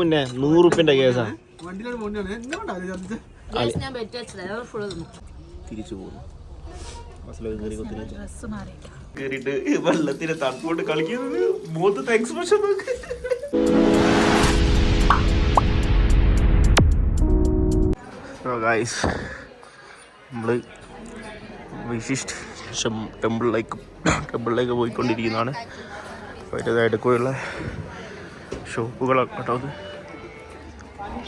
പിന്നെ 100 റുപ്യന്റെ കേസാ. തിരിച്ചു പോകുന്നു. കേറിട്ട് വെള്ളത്തിന് തണുപ്പോട്ട് കളിക്കുന്നത് മുഖത്തെ എക്സ്പ്രഷൻ നോക്ക്. നമ്മള് വിശിഷ്ട ടെമ്പിളിലേക്ക് പോയിക്കൊണ്ടിരിക്കുന്നതാണ്. അതിൻ്റെതായിട്ടുള്ള ഷോപ്പുകളൊക്കെ കേട്ടോ. അത്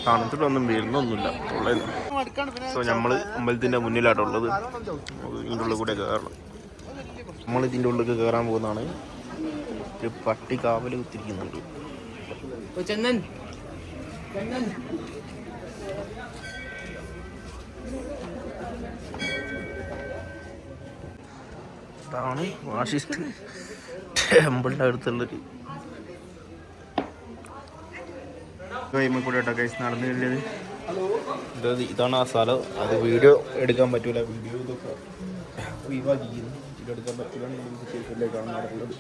തണുത്തിട്ടൊന്നും വരുന്നൊന്നുമില്ല ഉള്ളത്. സോ നമ്മൾ അമ്പലത്തിൻ്റെ മുന്നിലായിട്ടുള്ളത്. ഇതിൻ്റെ ഉള്ളിൽ കൂടെ കയറണം. നമ്മളിതിൻ്റെ ഉള്ളിൽ കയറാൻ പോകുന്നതാണ്. ഒരു പട്ടി കാവൽ കുത്തിരിക്കുന്നുണ്ട്. ഇതാണ് വാശിഷ്ഠ ടെമ്പിളിൻ്റെ അടുത്തുള്ളൊരു കൂടെ കേട്ടോ ഗൈസ് നടന്നു കഴിഞ്ഞത്. ഇതാണ് ആ സ്ഥലം. അത് വീഡിയോ എടുക്കാൻ പറ്റൂല. വീഡിയോ ഇതൊക്കെ ഒഴിവാക്കിയിരുന്നു. വീഡിയോ എടുക്കാൻ പറ്റില്ല സിറ്റുവേഷനിലേക്കാണ് നടക്കുന്നത്.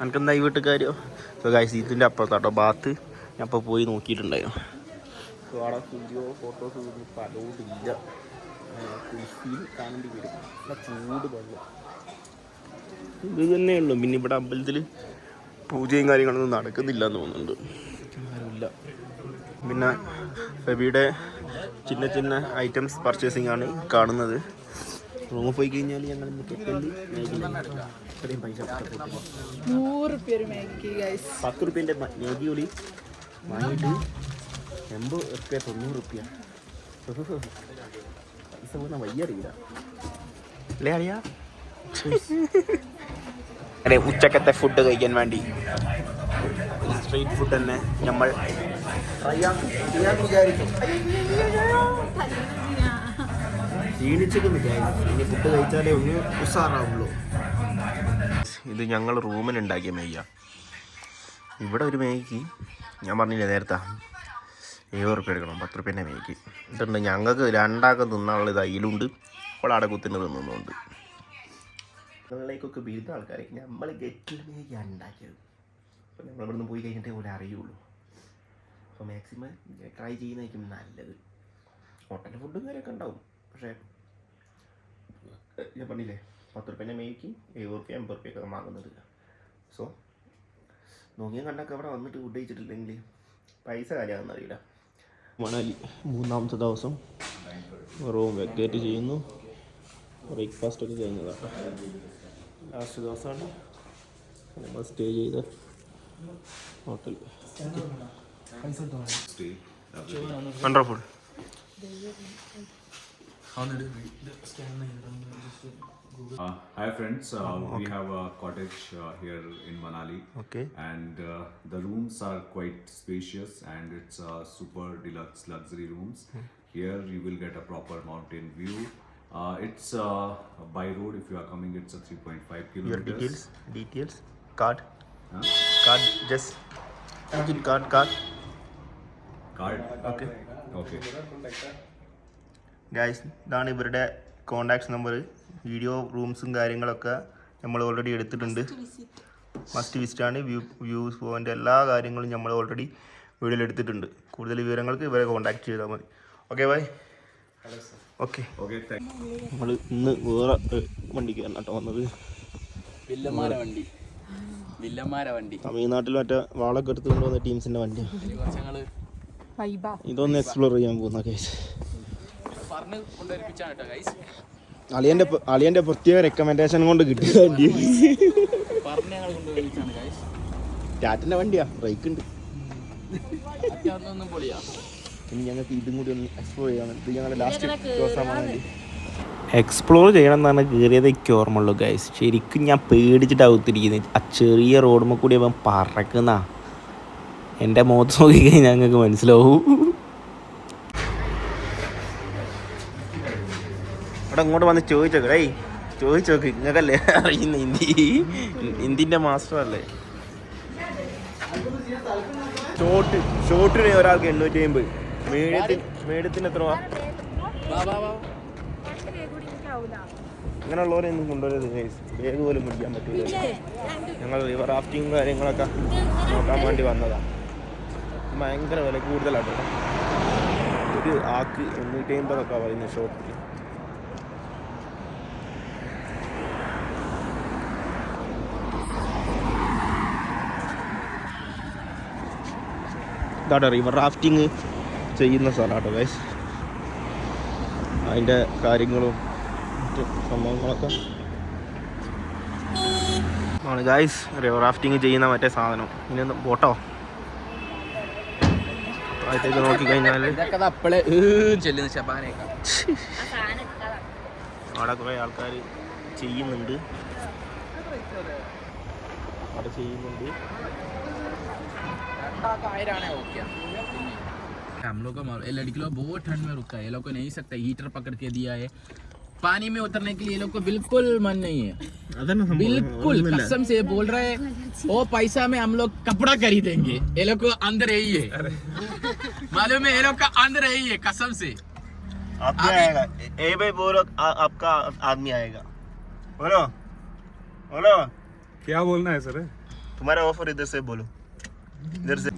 എനിക്കെന്താ ഈ വീട്ടുകാരോ? ഇപ്പോൾ ഗൈസ് ഇതിൻ്റെ അപ്പുറത്താട്ടോ ബാത്ത്. ഞാൻ അപ്പോൾ പോയി നോക്കിയിട്ടുണ്ടായിരുന്നു. അവിടെ വീഡിയോ ഫോട്ടോസ് പലതില്ല. കുൽഫിയിൽ കാണേണ്ടി വരും. ചൂട് വെള്ളം ഇത് തന്നെയുള്ളൂ. പിന്നെ ഇവിടെ അമ്പലത്തിൽ പൂജയും കാര്യങ്ങളൊന്നും നടക്കുന്നില്ല എന്ന് തോന്നുന്നുണ്ട്. ആരുമില്ല. പിന്നെ ഫെബിയുടെ ചിന്ന ഐറ്റംസ് പർച്ചേസിങ് ആണ് കാണുന്നത്. റൂമിൽ പോയി കഴിഞ്ഞാൽ ഞങ്ങൾ ഇത്രയും പൈസ 10 റുപ്യൻ്റെ മാഗി ഒളി വാങ്ങിയിട്ട് 80 റുപ്യ 90 റുപ്യ പൈസ പോകുന്ന വയ്യറിയില്ല അല്ലേ അറിയാ. അതെ, ഉച്ചക്കത്തെ ഫുഡ് കഴിക്കാൻ വേണ്ടി സ്ട്രീറ്റ് ഫുഡ് തന്നെ നമ്മൾ ക്ഷീണിച്ചൊക്കെ വിചാരിച്ചു. ഇനി ഫുഡ് കഴിച്ചാലേ ഒന്ന് ഉഷാറാവുള്ളൂ. ഇത് ഞങ്ങൾ റൂമിലുണ്ടാക്കിയ മേഗിയ. ഇവിടെ ഒരു മേഗിക്ക് ഞാൻ പറഞ്ഞില്ലേ നേരത്തെ 70 റുപ്യ എടുക്കണം. 10 റുപ്യൻ്റെ മേഗിക്ക് ഇതുണ്ട്. ഞങ്ങൾക്ക് രണ്ടാക്കം തിന്നാനുള്ള ഇത് അതിലുണ്ട്. അപ്പോൾ അവിടെ കുത്തിന് തിന്നുന്നുണ്ട്. ിലേക്കൊക്കെ വീഴുന്ന ആൾക്കാരെ നമ്മൾ ഗെറ്റിൽ മേഗിയാണ് ഉണ്ടാക്കിയത്. അപ്പോൾ നമ്മൾ ഇവിടെ നിന്ന് പോയി കഴിഞ്ഞിട്ടേ പോലെ അറിയുള്ളൂ. അപ്പോൾ മാക്സിമം ട്രൈ ചെയ്യുന്നതായിരിക്കും നല്ലത്. ഹോട്ടലിൽ ഫുഡും കാര്യമൊക്കെ ഉണ്ടാവും. പക്ഷേ ഞാൻ പറഞ്ഞില്ലേ 10 റുപ്യൻ്റെ മേഗിക്ക് 70 റുപ്യ 80 റുപ്യൊക്കെ വാങ്ങുന്നത്. സോ നോക്കിയാൽ കണ്ടൊക്കെ അവിടെ വന്നിട്ട് ഫുഡ് കഴിച്ചിട്ടില്ലെങ്കിൽ പൈസ കാര്യമാണെന്ന് അറിയില്ല. മണാലി 3ാമത്തെ ദിവസം റൂം വെക്കേറ്റ് ചെയ്യുന്നു. ബ്രേക്ക്ഫാസ്റ്റ് ഒക്കെ കഴിഞ്ഞതാണ്. ലാസ്റ്റ് ദിവസമാണ് നമ്മൾ സ്റ്റേ ചെയ്ത hotel. Wonderful. Hi friends, we have a cottage here in Manali. Okay. And the rooms are quite spacious and it's super deluxe luxury rooms. Here you will get a proper mountain view. It's by road. If you are coming, it's a 3.5 kilometers. Your details, card, card, just card. Okay. Guys, ഇതാണ് ഇവരുടെ contacts number. Video റൂംസും കാര്യങ്ങളൊക്കെ നമ്മൾ already എടുത്തിട്ടുണ്ട്. Must വിസിറ്റാണ്. Views point എല്ലാ കാര്യങ്ങളും നമ്മൾ already വീഡിയോയിൽ എടുത്തിട്ടുണ്ട്. കൂടുതൽ വിവരങ്ങൾക്ക് ഇവരെ കോണ്ടാക്ട് ചെയ്താൽ മതി. Okay bye. ഓക്കെ. നമ്മൾ ഇന്ന് വേറെ വണ്ടിക്കാണ് കേട്ടോ വന്നത്. തമിഴ്നാട്ടിൽ മറ്റേ വാളൊക്കെ എടുത്തുകൊണ്ട് വന്ന ടീംസിൻ്റെ വണ്ടിയാണ്. ഇതൊന്ന് എക്സ്പ്ലോർ ചെയ്യാൻ പോകുന്ന കേസ്. അളിയൻ്റെ പ്രത്യേക റെക്കമെൻഡേഷൻ കൊണ്ട് കിട്ടിയ വണ്ടി. ടാറ്റിൻ്റെ വണ്ടിയാ, ബ്രേക്ക് ഉണ്ട്. ഇനി ഞങ്ങൾക്ക് ഇതും കൂടി ഒന്ന് എക്സ്പ്ലോർ ചെയ്യണം. ഇത് ഞങ്ങളുടെ ലാസ്റ്റ് ദിവസമാണ് വേണ്ടി എക്സ്പ്ലോർ ചെയ്യണം എന്നാണ് കയറിയത്. എനിക്ക് ഓർമ്മയുള്ളൂ ഗൈസ്. ശരിക്കും ഞാൻ പേടിച്ചിട്ടാണ് ഒത്തിരിക്കുന്നത്. ആ ചെറിയ റോഡുമ്മ കൂടി അവൻ പറക്കുന്ന എൻ്റെ മുഖത്ത് നോക്കിക്കഴിഞ്ഞാൽ ഞങ്ങൾക്ക് മനസ്സിലാവും. അവിടെ ഇങ്ങോട്ട് വന്ന് ചോദിച്ചോക്ക്. ചോദിച്ചോക്ക്, നിങ്ങൾക്കല്ലേ അറിയുന്ന ഹിന്ദിൻ്റെ മാസ്റ്റർ അല്ലേ. ഷോട്ടിന് ഒരാൾക്ക് 850. മീഡിയത്തിന് എത്ര രൂപ? ഇങ്ങനെയുള്ളവരെയൊന്നും കൊണ്ടുവരരുത് ഗൈസ്. ബാഗ് പോലും പിടിക്കാൻ പറ്റില്ല. ഞങ്ങൾ റിവർ റാഫ്റ്റിങ്ങും കാര്യങ്ങളൊക്കെ നോക്കാൻ വേണ്ടി വന്നതാണ്. ഭയങ്കര വില കൂടുതലാട്ടോ. ഒരു ആക്ക് 850 പറയുന്നത് ഷോപ്പിൽ. ഇതാണ് റിവർ റാഫ്റ്റിങ് ചെയ്യുന്ന സ്ഥലമാട്ടോ ഗൈസ്. അതിൻ്റെ കാര്യങ്ങളും മറ്റ് സംഭവങ്ങളൊക്കെ ആണ് ഗൈസ്. റിവർ റാഫ്റ്റിങ് ചെയ്യുന്ന മറ്റേ സാധനം. ഇനി ബോട്ടോ താഴത്തേക്ക് നോക്കിക്കഴിഞ്ഞാൽ അവിടെ കുറേ ആൾക്കാർ ചെയ്യുന്നുണ്ട്. അവിടെ ചെയ്യുന്നുണ്ട്. हम लोग को लड़की लोग बहुत ठंड में रुका है. ये लोग को नहीं सकता, हीटर पकड़ के दिया है. पानी में उतरने के लिए ये लोग को बिल्कुल मन नहीं है. बिल्कुल कसम से बोल रहे हैं वो पैसा में हम लोग कपड़ा खरीदेंगे. ये लोग को अंदर यही है. मालूम है ये लोग का अंदर यही है कसम से. आप भी आएगा. ए भाई बोलो आपका आदमी आएगा. बोलो बोलो क्या बोलना है सर? तुम्हारा ऑफर इधर से बोलो. इधर से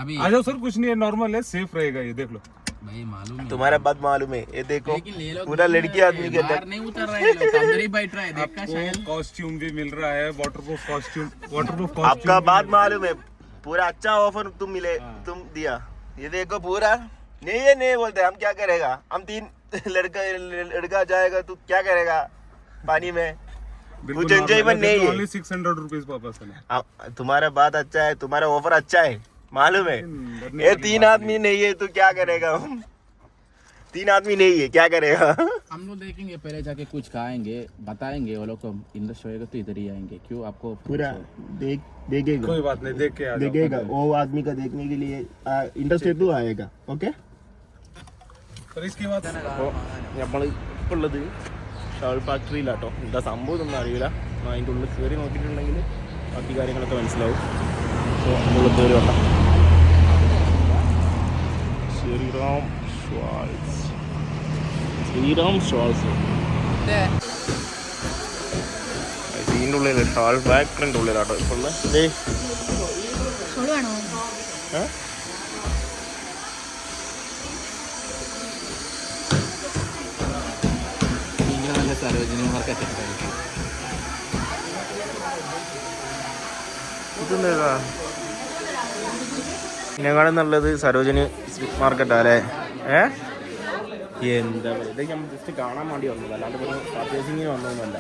अभी आ जाओ सर, कुछ नहीं है, नॉर्मल है, सेफ रहेगा. ये देख लो भाई मालूम है. तुम्हारा बात मालूम है. ये देखो लेकिन ये लोग पूरा लड़की आदमी के बाहर नहीं उतर रहे हैं. लोग अंदर ही बैठ रहे हैं. देखा शायद कॉस्ट्यूम भी मिल रहा है, वाटरप्रूफ कॉस्ट्यूम. आपका बात मालूम है. पूरा अच्छा ऑफर तुम दिया. ये देखो पूरा नहीं बोलते. हम क्या करेगा? हम 3 लड़का जाएगा तो क्या करेगा पानी में? कुछ एंजॉयमेंट नहीं है. 600 रुपीज वापस है. तुम्हारा बात अच्छा है. तुम्हारा ऑफर अच्छा है मालूम है. ये 3 आदमी नहीं है तो क्या करेगा? 3 आदमी नहीं है क्या करेगा? हम लोग देखेंगे पहले जाके कुछ खाएंगे, बताएंगे. वो लोग को इंटरेस्ट होएगा तो इधर ही आएंगे. क्यों आपको पूरा देखेगा. कोई बात नहीं, देख के आ जाओ. देखेगा वो आदमी का देखने के लिए इंटरेस्टेड तो आएगा. ओके पर इसके बाद നമ്മൾ ഇപ്പോൾ ഉള്ളത് ഷാൾ ഫാക്ടറിയിലാട്ടോ. എന്താ സംഭവം ഒന്നും അറിയില്ല. അതിൻ്റെ ഉള്ളിൽ കയറി നോക്കിയിട്ടുണ്ടെങ്കിൽ ബാക്കി കാര്യങ്ങളൊക്കെ മനസ്സിലാവും. അപ്പോൾ നമ്മൾ കയറി വേണ്ട. ശ്രീറാം ഷാൾസ് ഇതിൻ്റെ ഉള്ളിൽ ഷാൾ ഫാക്ടറിൻ്റെ ഉള്ളിലാട്ടോ ഇപ്പോൾ ഉള്ളത്. സരോജിനി മാർക്കറ്റ് ഇതെന്താ ഇതിനെക്കാളും നല്ലത് സരോജിനി മാർക്കറ്റാ അല്ലേ? എന്താ ഇതൊക്കെ നമ്മൾ ജസ്റ്റ് കാണാൻ വേണ്ടി വന്നത്, അല്ലാണ്ട് ഇപ്പോൾ പർച്ചേസിങ്ങിന് വന്നതൊന്നുമല്ല.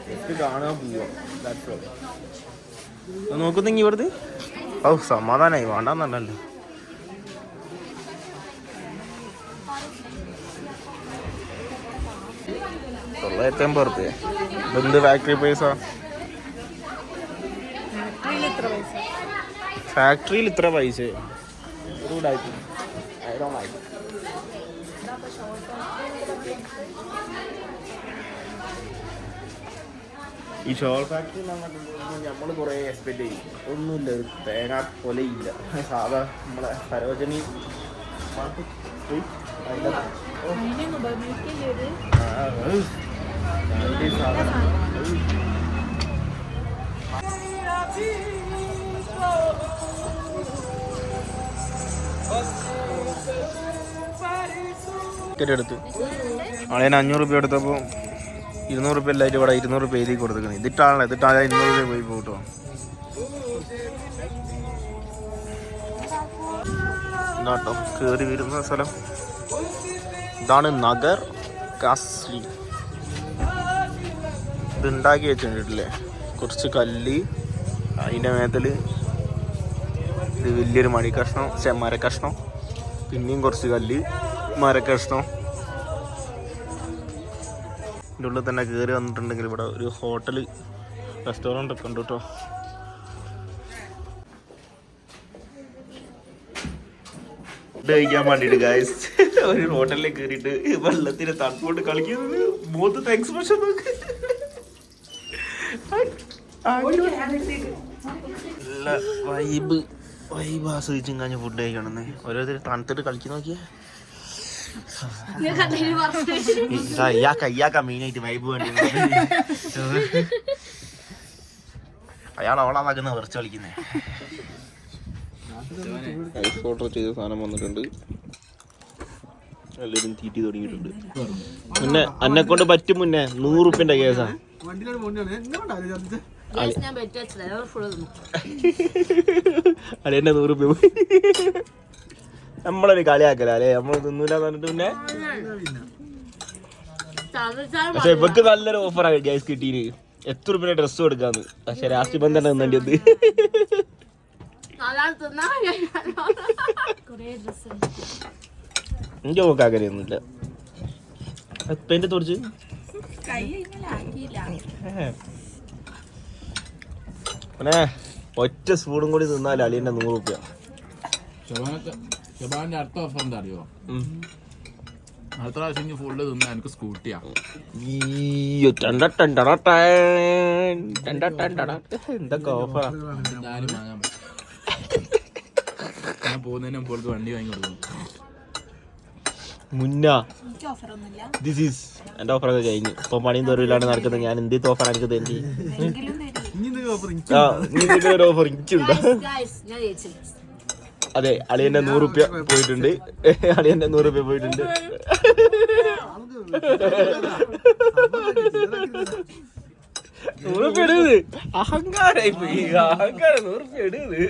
ജസ്റ്റ് കാണാൻ പോവാം. നോക്കുന്നെങ്കിൽ ഇവിടുത്തെ സമാധാനമായി വേണ്ടെന്നുണ്ടല്ലോ. 950 റുപ്യ. എന്ത് ഫാക്ടറി പൈസ? ഫാക്ടറിയിൽ ഇത്ര പൈസ ഈ ഷോൾ ഫാക്ടറി നമ്മൾ കുറേ എക്സ്പെക്ട് ചെയ്യും. ഒന്നുമില്ല, ഒരു തേങ്ങ കൊലയില്ല. സാധാ നമ്മളെ സരോജിനി ടിക്കറ്റ് എടുത്ത് ആളേനെ 500 രൂപ എടുത്തപ്പോൾ 200 രൂപ എല്ലായിട്ട് ഇവിടെ 200 രൂപ എഴുതി കൊടുത്തിരിക്കുന്നത്. ഇതിട്ടാണല്ലോ 200 രൂപ പോയി പോട്ടോ. എന്നാട്ടോ കയറി വരുന്ന സ്ഥലം ഇതാണ് നഗർ കാസ്ലി. ഇതുണ്ടാക്കി വെച്ചിട്ടില്ലേ, കുറച്ച് കല്ല്, അതിൻ്റെ മേത്തൽ ഇത് വലിയൊരു മണിക്കഷ്ണം, മരക്കഷ്ണം, പിന്നെയും കുറച്ച് കല്ല്, മരക്കഷ്ണം. ഇതിൻ്റെ ഉള്ളിൽ തന്നെ കയറി വന്നിട്ടുണ്ടെങ്കിൽ ഇവിടെ ഒരു ഹോട്ടൽ റെസ്റ്റോറൻ്റ് ഒക്കെ ഉണ്ട് കേട്ടോ. ഫുഡ് കഴിക്കാൻ വേണ്ടിയിട്ട് ഗായ്സ് ഒരു ഹോട്ടലിൽ കയറിയിട്ട് വെള്ളത്തിന് തണുപ്പോട്ട് കളിക്കുന്നത് മൂത്ത് എക്സ്പ്രഷൻ നോക്ക്. നല്ല വൈബ് ആസ്വദിച്ചും കഴിഞ്ഞ ഫുഡ് കഴിക്കണമെന്ന്. ഓരോരുത്തർ തണുത്തിട്ട് കളിക്കി നോക്കിയേ. ഇയാൾക്കാ മെയിനായിട്ട് വൈബ് വേണ്ടി അയാൾ അവളാകുന്ന കുറച്ച് കളിക്കുന്നേ. ഓർഡർ ചെയ്ത സാധനം വന്നിട്ടുണ്ട്. എല്ലാവരും തീറ്റി തുടങ്ങിയിട്ടുണ്ട്. മുന്നേ എന്നെ കൊണ്ട് പറ്റും. മുന്നേ 100 റുപ്യന്റെ കേസാ. അളിയന്നെ 100 റുപ്യ പോയി. നമ്മളൊരു കളിയാക്കല അല്ലേ, നമ്മൾ തിന്നൂലെന്ന് പറഞ്ഞിട്ട്. പിന്നെ പക്ഷെ ഇവക്ക് നല്ലൊരു ഓഫറാണ് ഗ്യാസ് കിട്ടീന്. എത്ര റുപ്യ ഡ്രസ്സ് കൊടുക്കാന്ന്. പക്ഷെ ലാസ്റ്റ് ഇപ്പം തന്നെ തിന്നേണ്ടി വന്ന്. എനിക്ക് നോക്കാക്കരയൊന്നുമില്ല. പെയിന്റ് തുറച്ച് പിന്നെ ഒറ്റ സ്പൂണും കൂടി തിന്നാൽ അളിയന്റെ 100 റുപ്യ. ഷബാന്റെ അടുത്ത ഓഫർ എന്താ അറിയോ? അടുത്ത പ്രാവശ്യം ഫുള്ള് തിന്നാ എനിക്ക് സ്കൂട്ടിയാ. എന്തൊക്കെ ഓഫറാ. എന്തായാലും വാങ്ങാൻ പറ്റും. ഞാൻ പോകുന്നതിന് മുമ്പ് വണ്ടി വാങ്ങി കൊടുക്കും. മുന്ന ദിസ് ഈസ് എന്റെ ഓഫറൊക്കെ കഴിഞ്ഞു. ഇപ്പൊ പണിയും തൊഴിലാണ് നടക്കുന്നത്. ഞാൻ എന്ത് ഓഫർ എനിക്ക് തരുന്നത്? ഒരു ഓഫർ എനിക്കുണ്ടോ? അതെ, അളിയന്റെ 100 റുപ്യ പോയിട്ടുണ്ട്. അളിയന്റെ 100 റുപ്യ പോയിട്ടുണ്ട്. അഹങ്കാരായി പോയി. അഹങ്കാരം 100 റുപ്യ ഇടുന്നത്.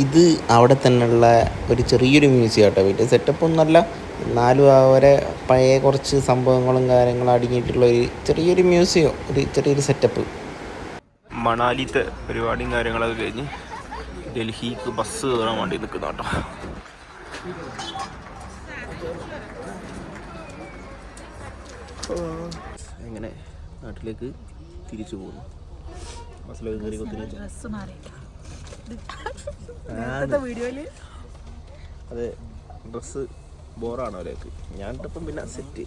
ഇത് അവിടെ തന്നെയുള്ള ഒരു ചെറിയൊരു മ്യൂസിയം കേട്ടോ. വലിയ സെറ്റപ്പ് ഒന്നുമല്ല, എന്നാലും അവരെ പഴയ കുറച്ച് സംഭവങ്ങളും കാര്യങ്ങളും അടങ്ങിയിട്ടുള്ള ഒരു ചെറിയൊരു മ്യൂസിയം, ഒരു ചെറിയൊരു സെറ്റപ്പ്. മണാലിത്തെ പരിപാടിയും കാര്യങ്ങളൊക്കെ കഴിഞ്ഞ് ഡൽഹിക്ക് ബസ് കയറാൻ വേണ്ടി നിൽക്കുന്ന കേട്ടോ. എങ്ങനെ നാട്ടിലേക്ക് തിരിച്ചു പോകുന്നു. ബസ്സിലേക്ക് കയറി അതെ, ഡ്രസ്സ് ബോറാണോ അവരേക്ക്. ഞാൻ ഇട്ടപ്പം പിന്നെ സെറ്റ്